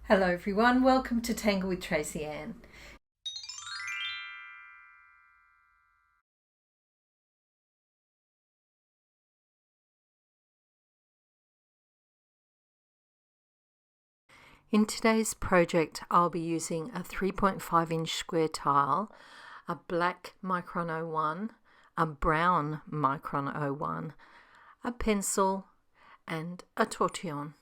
Hello everyone, welcome to Tangle with Tracy Anne. In today's project, I'll be using a 3.5 inch square tile, a black micron 01, a brown micron 01, a pencil, and a tortillion.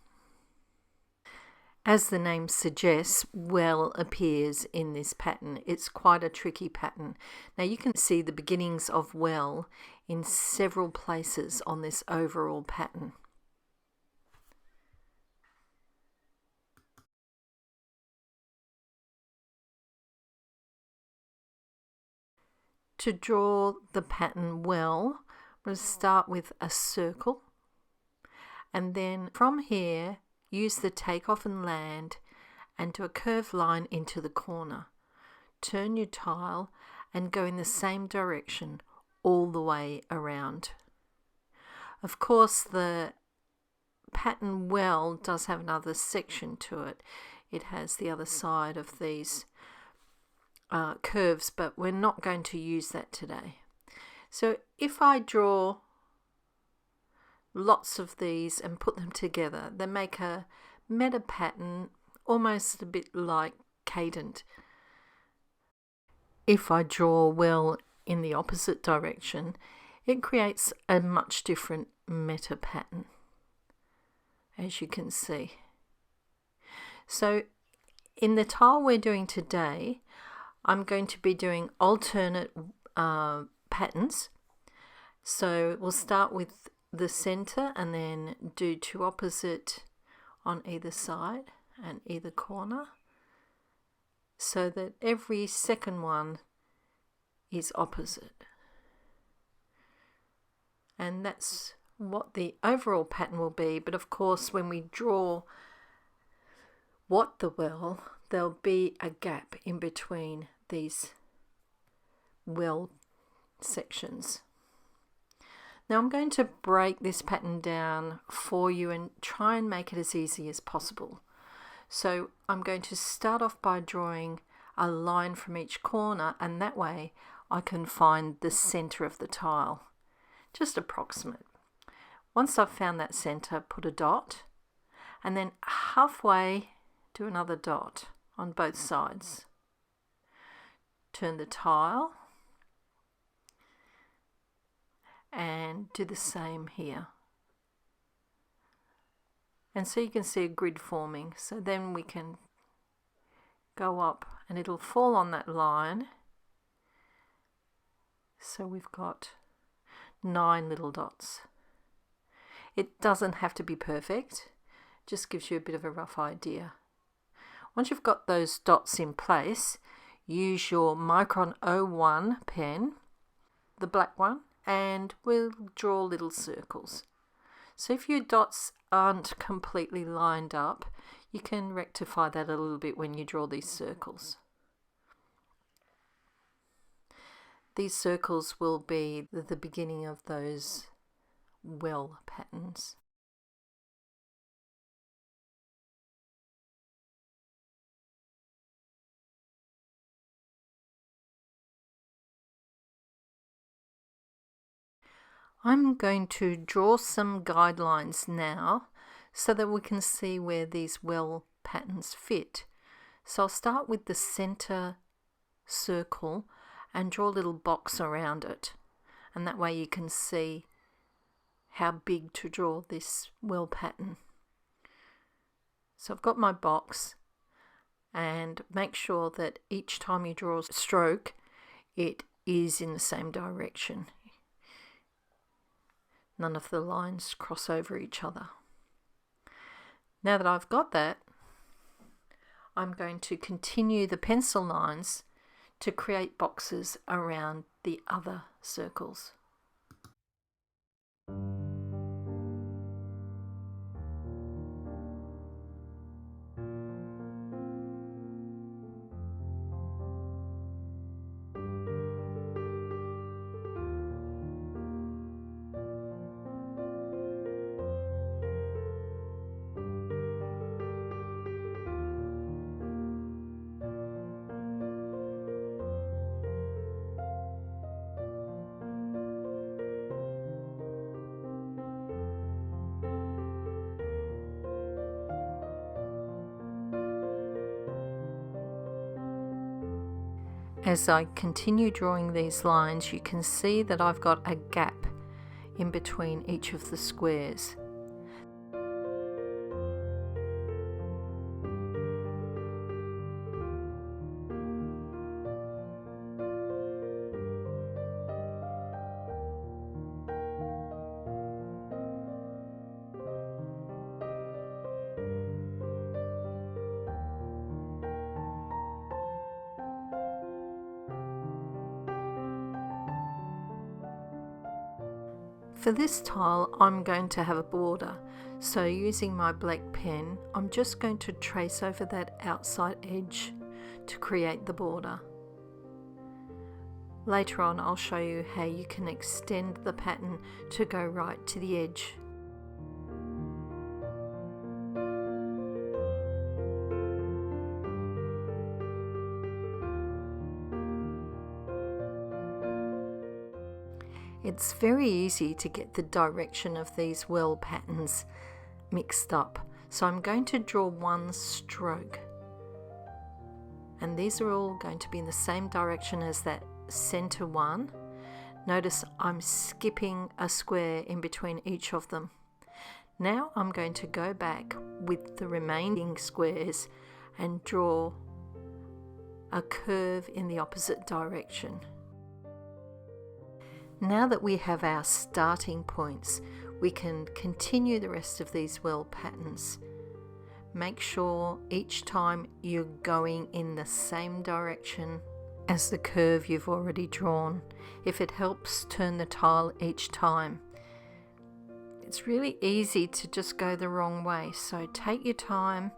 As the name suggests, well appears in this pattern. It's quite a tricky pattern. Now you can see the beginnings of well in several places on this overall pattern. To draw the pattern well, I'm going to start with a circle, and then from here use the takeoff and land and do a curved line into the corner. Turn your tile and go in the same direction all the way around. Of course, the pattern well does have another section to it. It has the other side of these curves, but we're not going to use that today. So if I draw lots of these and put them together, they make a meta pattern, almost a bit like cadent. If I draw well in the opposite direction, it creates a much different meta pattern, as you can see. So in the tile we're doing today, I'm going to be doing alternate patterns. So we'll start with the center and then do two opposite on either side and either corner, so that every second one is opposite. And that's what the overall pattern will be. But of course, when we draw WhatThe Well, there'll be a gap in between these well sections. Now I'm going to break this pattern down for you and try and make it as easy as possible. So I'm going to start off by drawing a line from each corner, and that way I can find the center of the tile, just approximate. Once I've found that center, put a dot, and then halfway do another dot on both sides. Turn the tile and do the same here. And so you can see a grid forming. So then we can go up and it'll fall on that line. So we've got 9 little dots. It doesn't have to be perfect, just gives you a bit of a rough idea. Once you've got those dots in place, use your micron 01 pen, the black one, and we'll draw little circles. So if your dots aren't completely lined up, you can rectify that a little bit when you draw these circles. These circles will be the beginning of those well patterns. I'm going to draw some guidelines now so that we can see where these well patterns fit. So I'll start with the center circle and draw a little box around it, and that way you can see how big to draw this well pattern. So I've got my box, and make sure that each time you draw a stroke it is in the same direction. None of the lines cross over each other. Now that I've got that, I'm going to continue the pencil lines to create boxes around the other circles. As I continue drawing these lines, you can see that I've got a gap in between each of the squares. For this tile, I'm going to have a border, so using my black pen, I'm just going to trace over that outside edge to create the border. Later on, I'll show you how you can extend the pattern to go right to the edge. It's very easy to get the direction of these well patterns mixed up, so I'm going to draw one stroke, and these are all going to be in the same direction as that center one. Notice I'm skipping a square in between each of them. Now I'm going to go back with the remaining squares and draw a curve in the opposite direction. Now that we have our starting points, we can continue the rest of these well patterns. Make sure each time you're going in the same direction as the curve you've already drawn. If it helps, turn the tile each time. It's really easy to just go the wrong way, so take your time,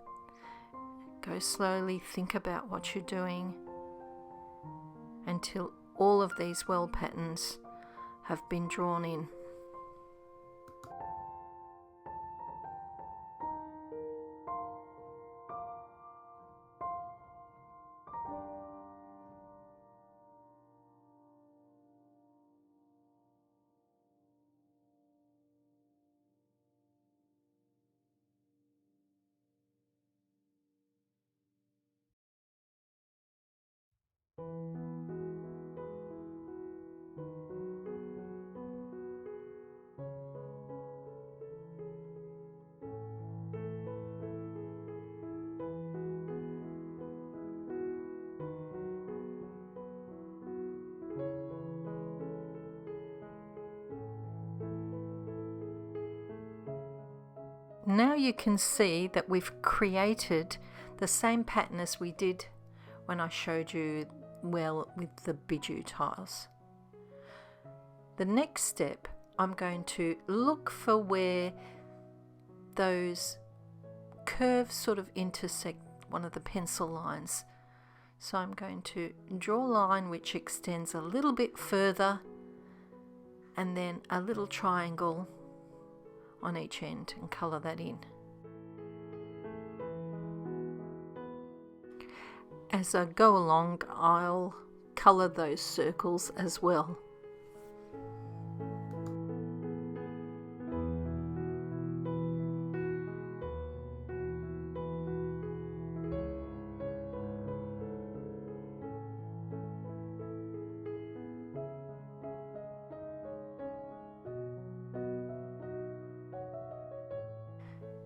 go slowly, think about what you're doing until all of these well patterns have been drawn in. Now you can see that we've created the same pattern as we did when I showed you well with the bijou tiles. The next step, I'm going to look for where those curves sort of intersect one of the pencil lines. So I'm going to draw a line which extends a little bit further and then a little triangle on each end and colour that in. As I go along, I'll colour those circles as well.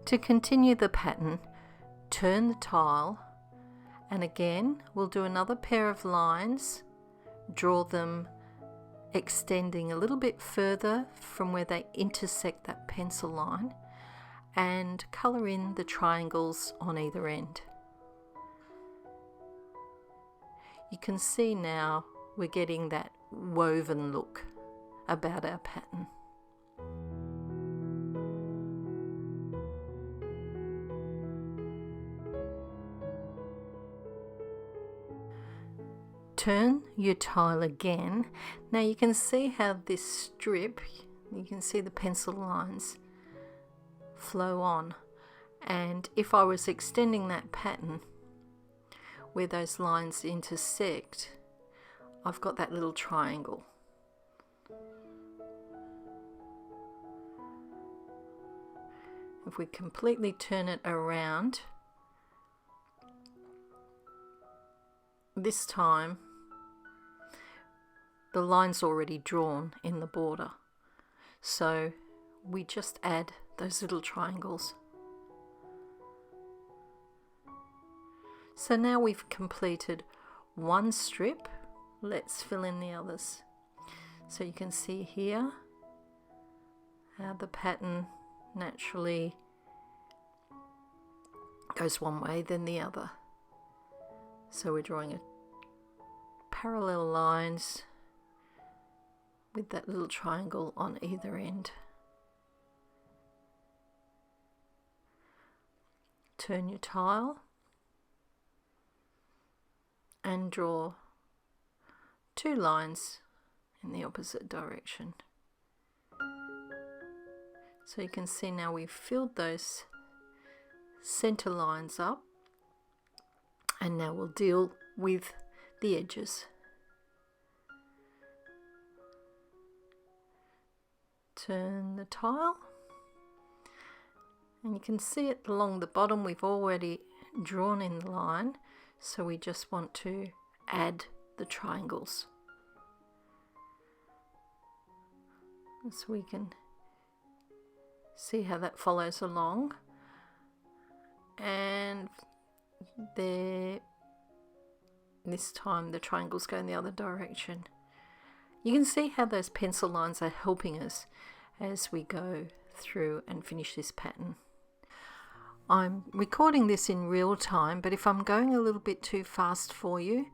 To continue the pattern, turn the tile, and again we'll do another pair of lines, draw them extending a little bit further from where they intersect that pencil line, and colour in the triangles on either end. You can see now we're getting that woven look about our pattern. Turn your tile again. Now you can see how this strip, you can see the pencil lines flow on, and if I was extending that pattern where those lines intersect, I've got that little triangle. If we completely turn it around, this time the line's already drawn in the border. So we just add those little triangles. So now we've completed one strip. Let's fill in the others. So you can see here how the pattern naturally goes one way then the other. So we're drawing a parallel lines with that little triangle on either end. Turn your tile and draw two lines in the opposite direction. So you can see now we've filled those center lines up, and now we'll deal with the edges. Turn the tile, and you can see it along the bottom we've already drawn in the line, so we just want to add the triangles. So we can see how that follows along, and there, this time the triangles go in the other direction. You can see how those pencil lines are helping us as we go through and finish this pattern. I'm recording this in real time, but if I'm going a little bit too fast for you,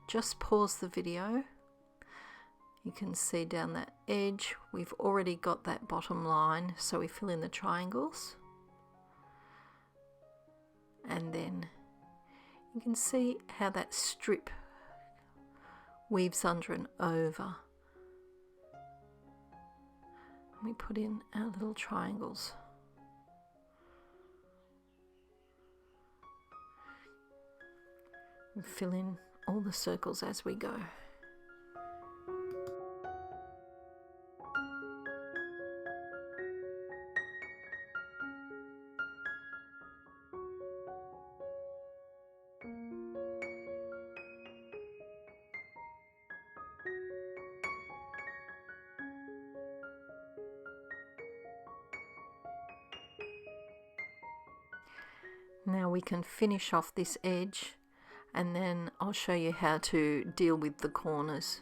just pause the video. You can see down that edge we've already got that bottom line, so we fill in the triangles, and then you can see how that strip weaves under and over. We put in our little triangles. And fill in all the circles as we go. Now we can finish off this edge, and then I'll show you how to deal with the corners.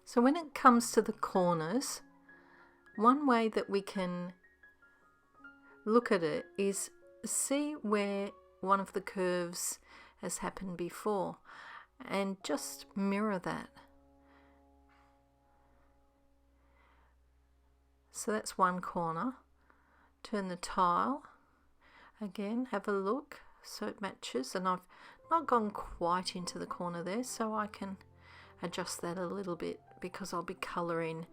So when it comes to the corners, one way that we can look at it is see where one of the curves has happened before and just mirror that. So that's one corner. Turn the tile again, have a look so it matches, and I've not gone quite into the corner there, so I can adjust that a little bit because I'll be colouring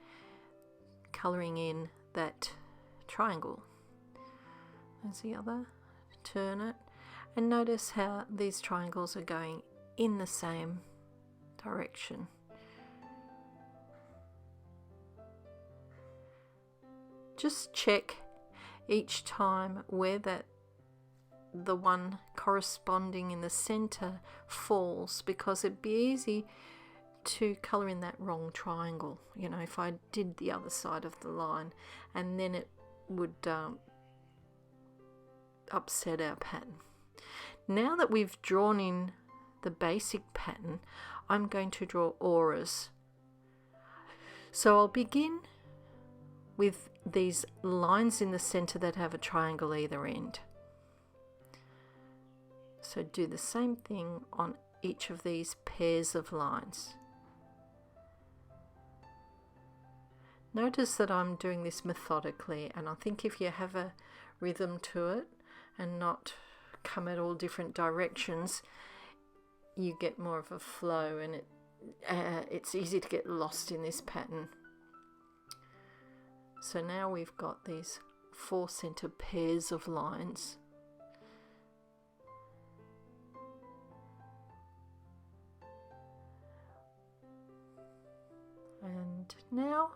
in that triangle. There's the other. Turn it, and notice how these triangles are going in the same direction. Just check each time where the one corresponding in the center falls, because it'd be easy to colour in that wrong triangle, you know, if I did the other side of the line, and then it would upset our pattern. Now that we've drawn in the basic pattern, I'm going to draw auras. So I'll begin with these lines in the center that have a triangle either end. So do the same thing on each of these pairs of lines. Notice that I'm doing this methodically, and I think if you have a rhythm to it and not come at all different directions, you get more of a flow, and it's easy to get lost in this pattern. So now we've got these 4 center pairs of lines. And now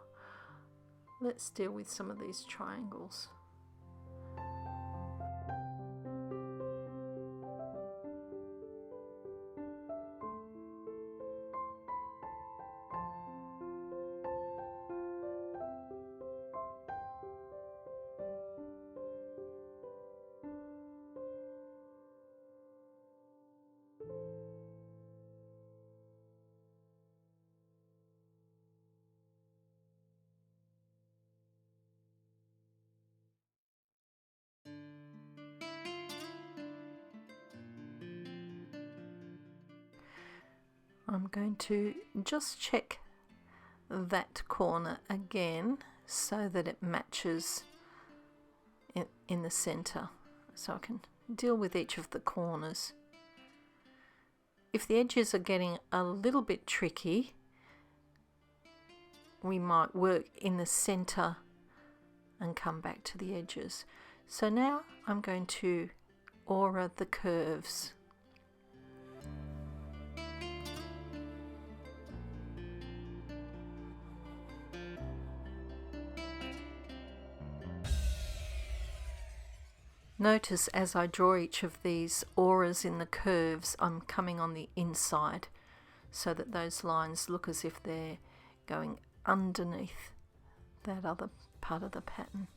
let's deal with some of these triangles. I'm going to just check that corner again so that it matches in the center, so I can deal with each of the corners. If the edges are getting a little bit tricky, we might work in the center and come back to the edges. So now I'm going to aura the curves. Notice as I draw each of these auras in the curves, I'm coming on the inside so that those lines look as if they're going underneath that other part of the pattern.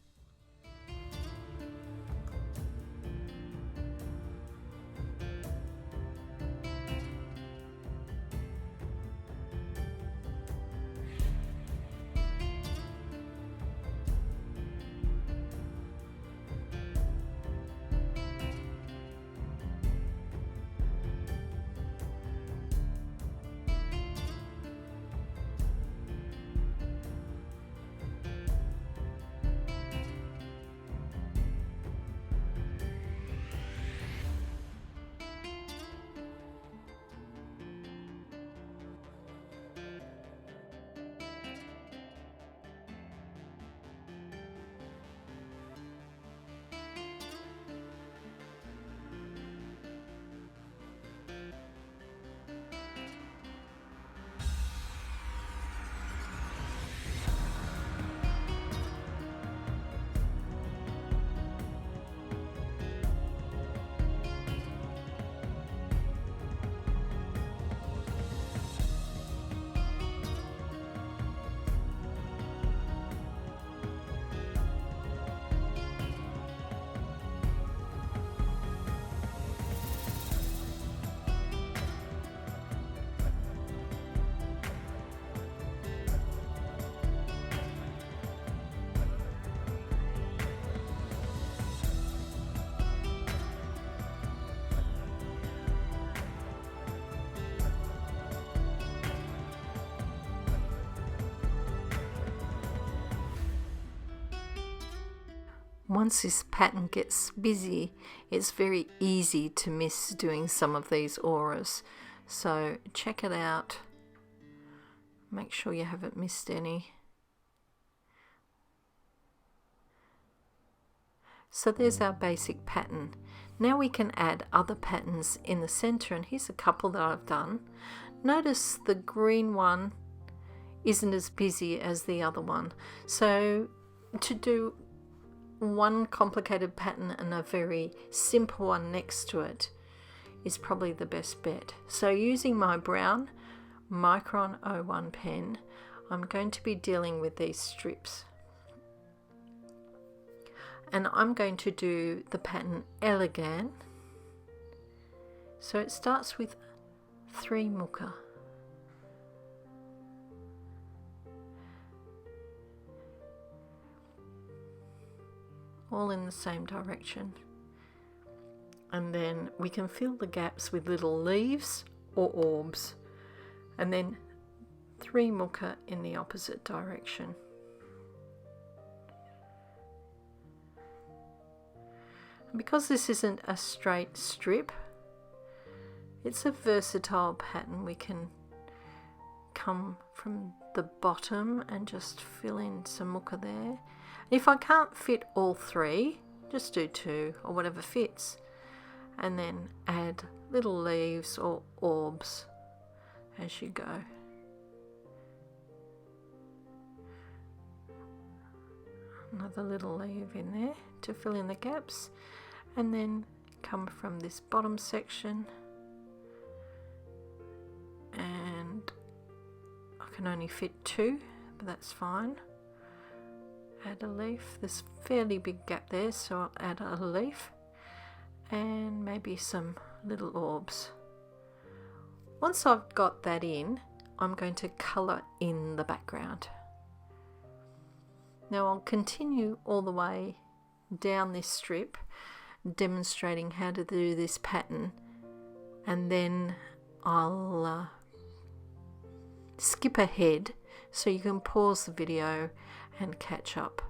Once this pattern gets busy, it's very easy to miss doing some of these auras. So check it out. Make sure you haven't missed any. So there's our basic pattern. Now we can add other patterns in the center, and here's a couple that I've done. Notice the green one isn't as busy as the other one. So to do one complicated pattern and a very simple one next to it is probably the best bet. So using my brown micron 01 pen, I'm going to be dealing with these strips. And I'm going to do the pattern elegant. So it starts with 3 muka. All in the same direction. And then we can fill the gaps with little leaves or orbs. And then 3 muka in the opposite direction. Because this isn't a straight strip, it's a versatile pattern. We can come from the bottom and just fill in some muka there. If I can't fit all 3, just do 2 or whatever fits, and then add little leaves or orbs as you go. another little leaf in there to fill in the gaps, and then come from this bottom section, and I can only fit 2, but that's fine. Add a leaf. There's a fairly big gap there, so I'll add a leaf and maybe some little orbs. Once I've got that in, I'm going to colour in the background. Now I'll continue all the way down this strip, demonstrating how to do this pattern, and then I'll skip ahead so you can pause the video and catch up.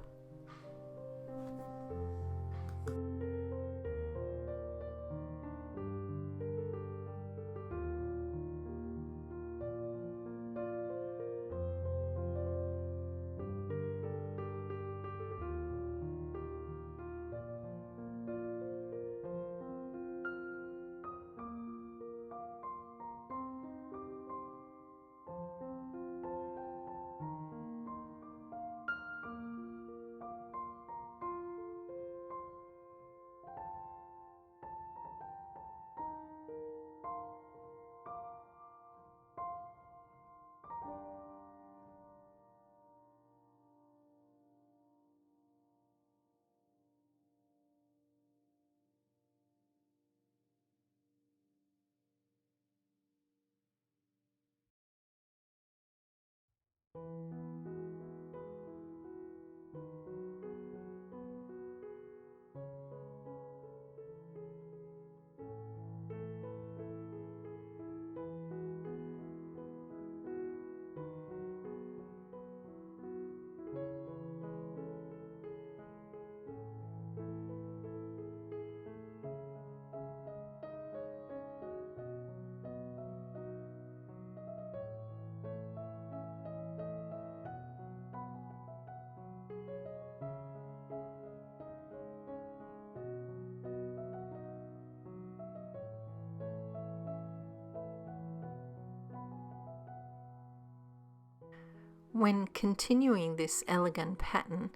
When continuing this elegant pattern,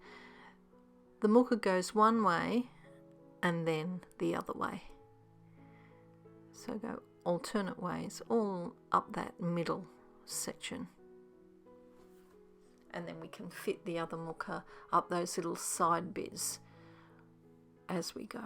the muka goes one way and then the other way. So go alternate ways all up that middle section. And then we can fit the other muka up those little side bits as we go.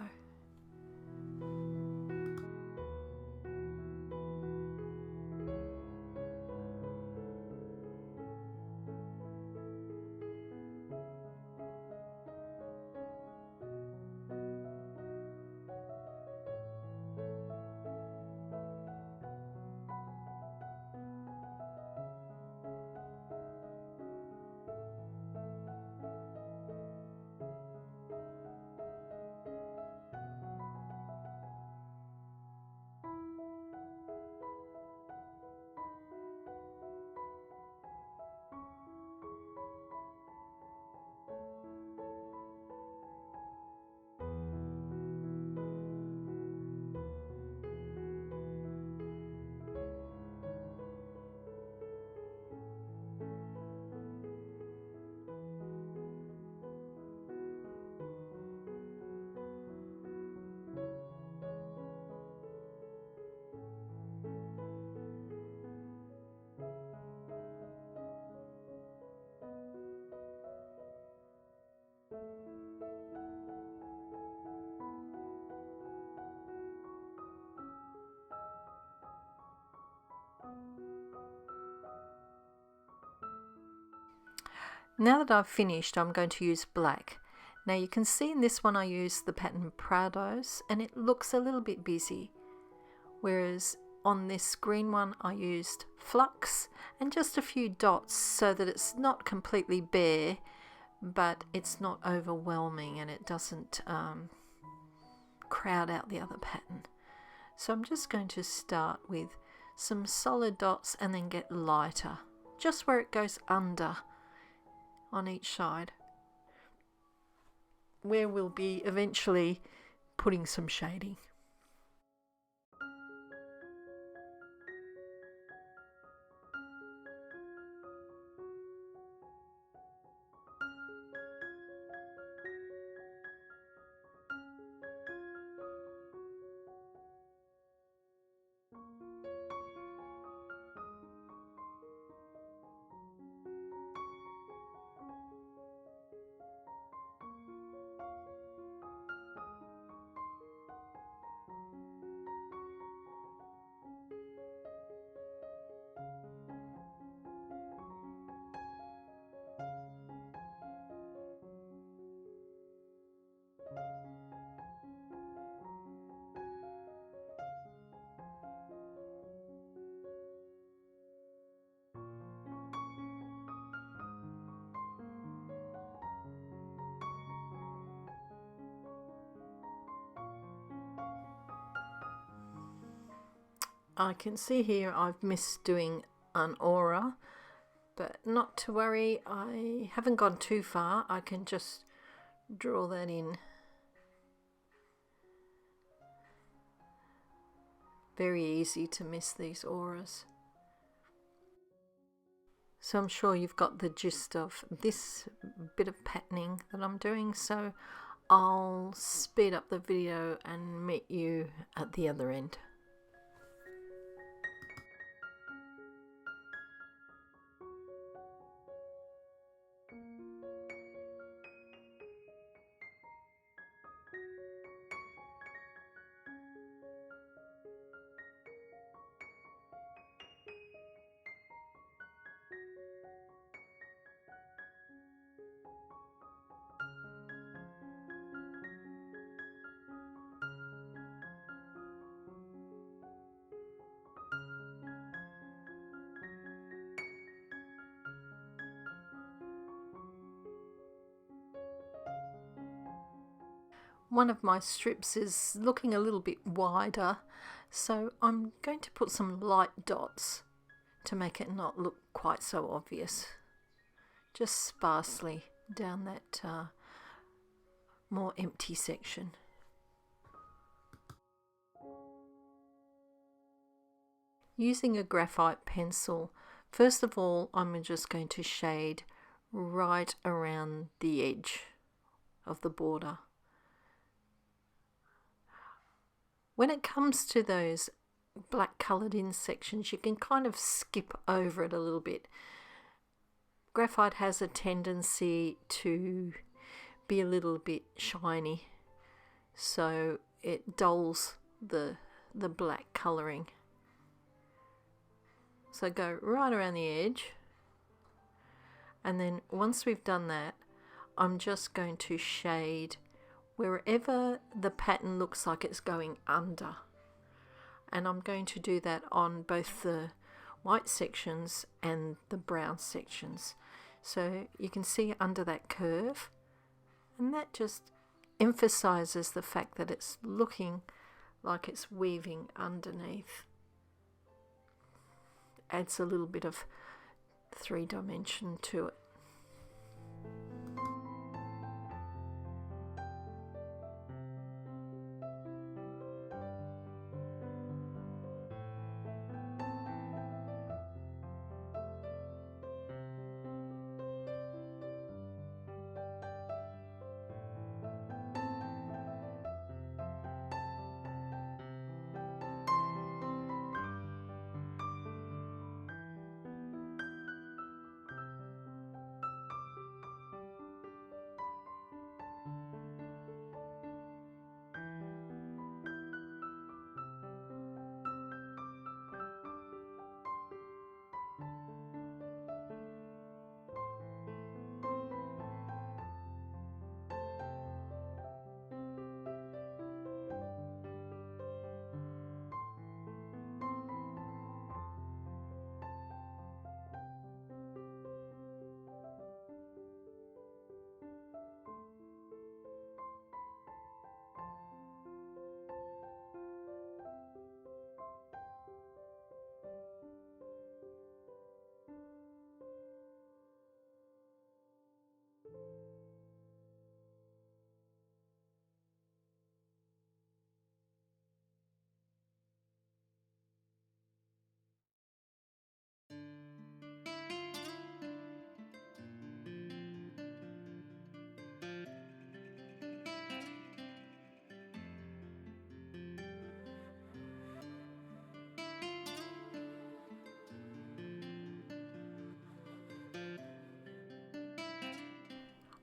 Now that I've finished, I'm going to use black. Now you can see in this one I use the pattern Prados and it looks a little bit busy, whereas on this green one I used flux and just a few dots so that it's not completely bare, but it's not overwhelming and it doesn't crowd out the other pattern. So I'm just going to start with some solid dots and then get lighter, just where it goes under on each side, where we'll be eventually putting some shading. I can see here I've missed doing an aura, but not to worry, I haven't gone too far. I can just draw that in. Very easy to miss these auras. So I'm sure you've got the gist of this bit of patterning that I'm doing, so I'll speed up the video and meet you at the other end. One of my strips is looking a little bit wider, so I'm going to put some light dots to make it not look quite so obvious. Just sparsely down that more empty section. Using a graphite pencil, first of all, I'm just going to shade right around the edge of the border. When it comes to those black coloured in sections, you can kind of skip over it a little bit. Graphite has a tendency to be a little bit shiny, so it dulls the black colouring. So go right around the edge, and then once we've done that, I'm just going to shade wherever the pattern looks like it's going under, and I'm going to do that on both the white sections and the brown sections. So you can see under that curve, and that just emphasizes the fact that it's looking like it's weaving underneath. Adds a little bit of 3-dimension to it.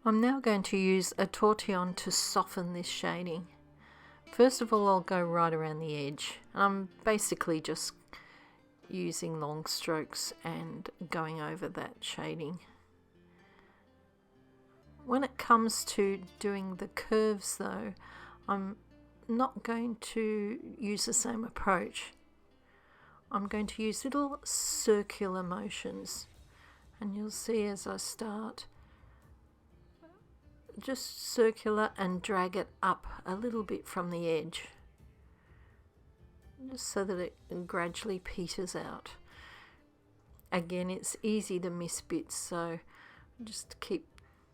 I'm now going to use a tortillion to soften this shading. First of all, I'll go right around the edge. I'm basically just using long strokes and going over that shading. When it comes to doing the curves though, I'm not going to use the same approach. I'm going to use little circular motions, and you'll see as I start, just circular and drag it up a little bit from the edge. just so that it gradually peters out. Again, it's easy to miss bits, so just keep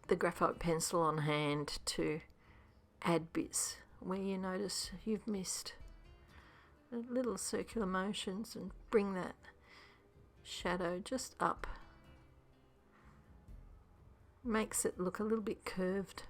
the graphite pencil on hand to add bits where you notice you've missed. Little circular motions and bring that shadow just up. Makes it look a little bit curved.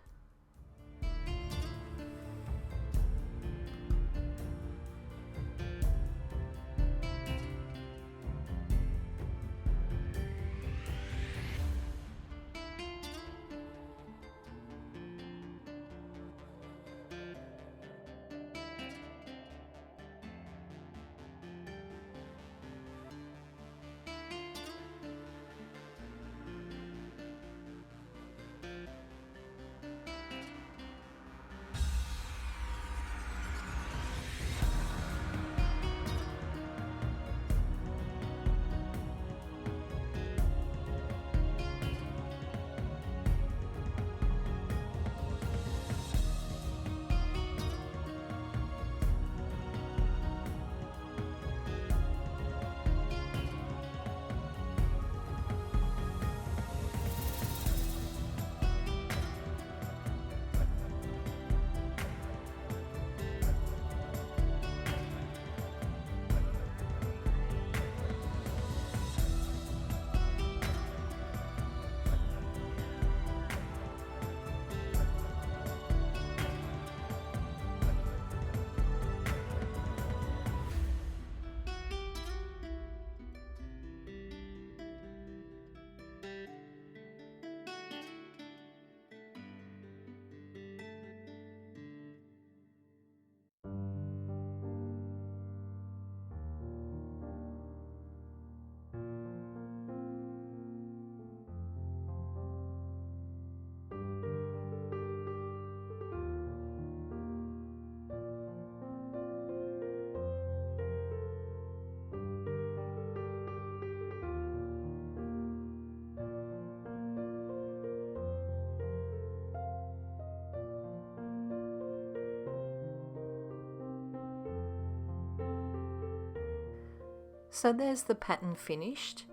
So there's the pattern finished.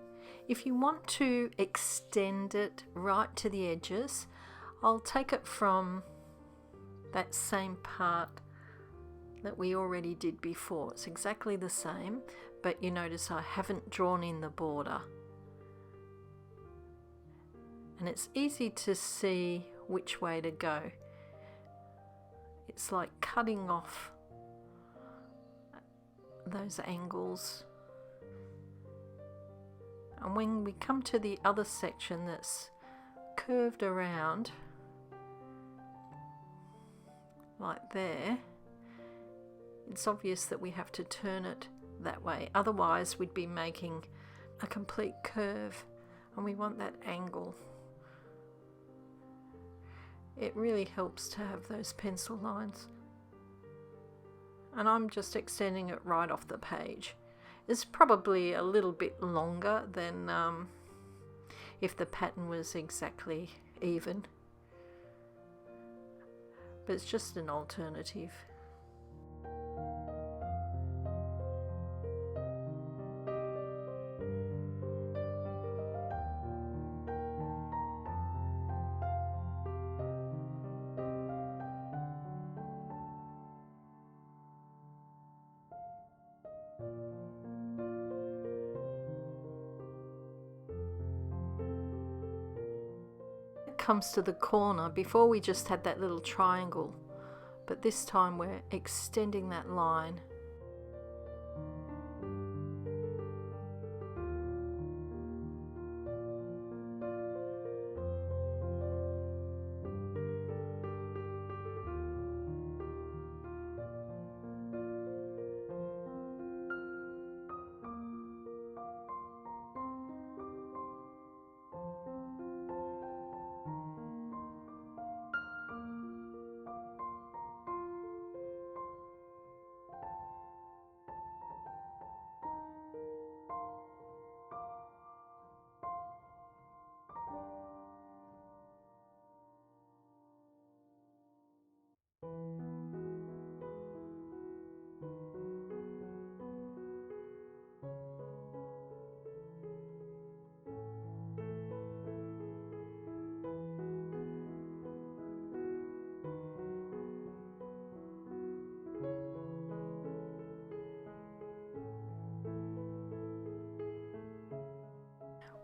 If you want to extend it right to the edges, I'll take it from that same part that we already did before. It's exactly the same, but you notice I haven't drawn in the border. And it's easy to see which way to go. It's like cutting off those angles. And when we come to the other section that's curved around, like there, it's obvious that we have to turn it that way. Otherwise, we'd be making a complete curve, and we want that angle. It really helps to have those pencil lines. And I'm just extending it right off the page. It's probably a little bit longer than if the pattern was exactly even, but it's just an alternative. Comes to the corner. Before we just had that little triangle, but this time we're extending that line.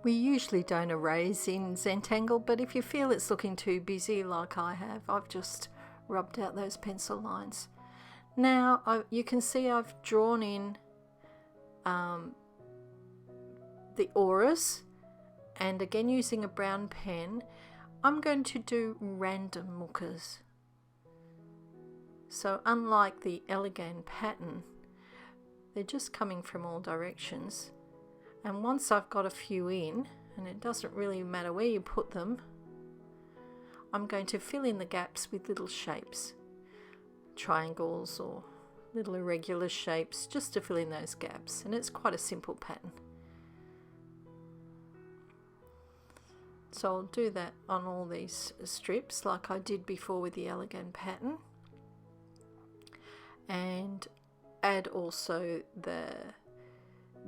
We usually don't erase in Zentangle, but if you feel it's looking too busy like I have, I've just rubbed out those pencil lines. Now you can see I've drawn in the auras, and again using a brown pen I'm going to do random muckers. So unlike the elegant pattern, they're just coming from all directions, and once I've got a few in, and it doesn't really matter where you put them, I'm going to fill in the gaps with little shapes, triangles or little irregular shapes, just to fill in those gaps, and it's quite a simple pattern. So I'll do that on all these strips like I did before with the elegant pattern, and add also the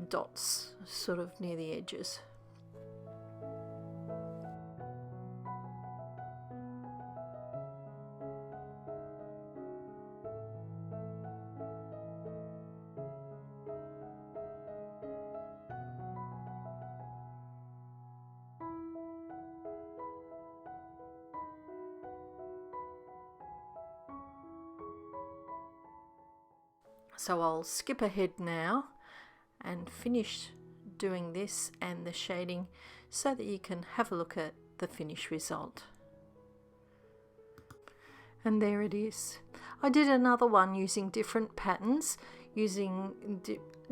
dots sort of near the edges. So I'll skip ahead now and finish doing this and the shading so that you can have a look at the finished result. And there it is. I did another one using different patterns, using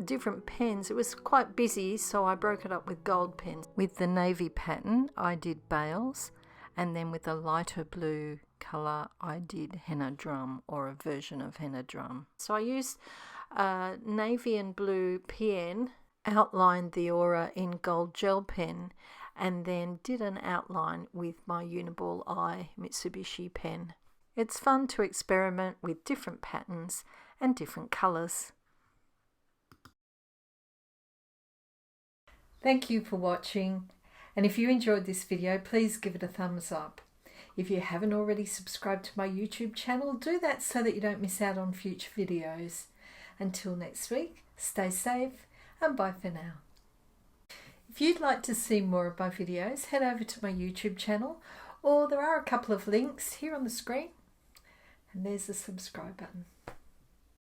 different pens. It was quite busy, so I broke it up with gold pens. With the navy pattern I did bales, and then with the lighter blue colour I did henna drum, or a version of henna drum. So I used navy and blue PN, outlined the aura in gold gel pen, and then did an outline with my Uniball Eye Mitsubishi pen. It's fun to experiment with different patterns and different colours. Thank you for watching, and if you enjoyed this video, please give it a thumbs up. If you haven't already subscribed to my YouTube channel, do that so that you don't miss out on future videos. Until next week, stay safe and bye for now. If you'd like to see more of my videos, head over to my YouTube channel, or there are a couple of links here on the screen, and there's the subscribe button.